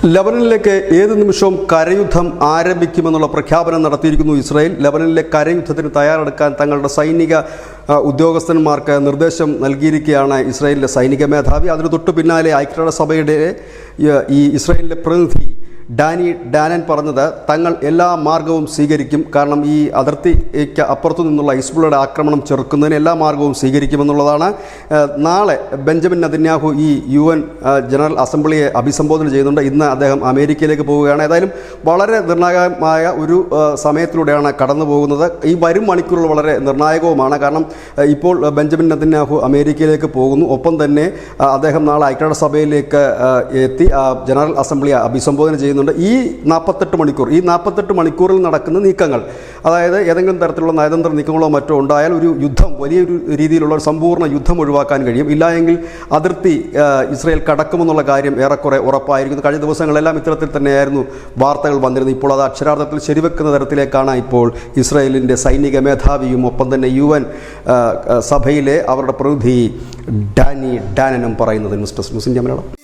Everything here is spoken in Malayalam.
ലബനനിലേക്ക് ഏത് നിമിഷവും കരയുദ്ധം ആരംഭിക്കുമെന്നുള്ള പ്രഖ്യാപനം നടത്തിയിരിക്കുന്നു ഇസ്രായേൽ. ലബനനിലെ കരയുദ്ധത്തിന് തയ്യാറെടുക്കാൻ തങ്ങളുടെ സൈനിക ഉദ്യോഗസ്ഥന്മാർക്ക് നിർദ്ദേശം നൽകിയിരിക്കുകയാണ് ഇസ്രായേലിലെ സൈനിക മേധാവി. അതിന് തൊട്ടു പിന്നാലെ ഐക്യരാഷ്ട്രസഭയുടെ ഈ ഇസ്രായേലിലെ പ്രതിനിധി ഡാനൻ പറഞ്ഞത് തങ്ങൾ എല്ലാ മാർഗവും സ്വീകരിക്കും, കാരണം ഈ അതിർത്തിക്ക് അപ്പുറത്തു നിന്നുള്ള ഹിസ്ബുള്ളയുടെ ആക്രമണം ചെറുക്കുന്നതിന് എല്ലാ മാർഗവും സ്വീകരിക്കുമെന്നുള്ളതാണ്. നാളെ ബെഞ്ചമിൻ നെതന്യാഹു ഈ UN ജനറൽ അസംബ്ലിയെ അഭിസംബോധന ചെയ്യുന്നുണ്ട്. ഇന്ന് അദ്ദേഹം അമേരിക്കയിലേക്ക് പോവുകയാണ്. ഏതായാലും വളരെ നിർണായകമായ ഒരു സമയത്തിലൂടെയാണ് കടന്നു പോകുന്നത്. ഈ വരും മണിക്കൂറുകൾ വളരെ നിർണായകവുമാണ്. കാരണം ഇപ്പോൾ ബെഞ്ചമിൻ നെതന്യാഹു അമേരിക്കയിലേക്ക് പോകുന്നു. ഒപ്പം തന്നെ അദ്ദേഹം നാളെ ഐക്യരാഷ്ട്രസഭയിലേക്ക് എത്തി ജനറൽ അസംബ്ലിയെ അഭിസംബോധന ചെയ്യുന്നു. ഈ 48 മണിക്കൂറിൽ നടക്കുന്ന നീക്കങ്ങൾ, അതായത് ഏതെങ്കിലും തരത്തിലുള്ള നയതന്ത്ര നീക്കങ്ങളോ മറ്റോ ഉണ്ടായാൽ ഒരു യുദ്ധം, വലിയൊരു രീതിയിലുള്ള ഒരു സമ്പൂർണ്ണ യുദ്ധം ഒഴിവാക്കാൻ കഴിയും. ഇല്ലായെങ്കിൽ അതിർത്തി ഇസ്രായേൽ കടക്കുമെന്നുള്ള കാര്യം ഏറെക്കുറെ ഉറപ്പായിരിക്കുന്നു. കഴിഞ്ഞ ദിവസങ്ങളെല്ലാം ഇത്തരത്തിൽ തന്നെയായിരുന്നു വാർത്തകൾ വന്നിരുന്നത്. ഇപ്പോൾ അത് അക്ഷരാർത്ഥത്തിൽ ശരിവെക്കുന്ന തരത്തിലേക്കാണ് ഇപ്പോൾ ഇസ്രായേലിൻ്റെ സൈനിക മേധാവിയും ഒപ്പം തന്നെ UN സഭയിലെ അവരുടെ പ്രതിനിധി ഡാനനും പറയുന്നത്. News desk news India Malayalam.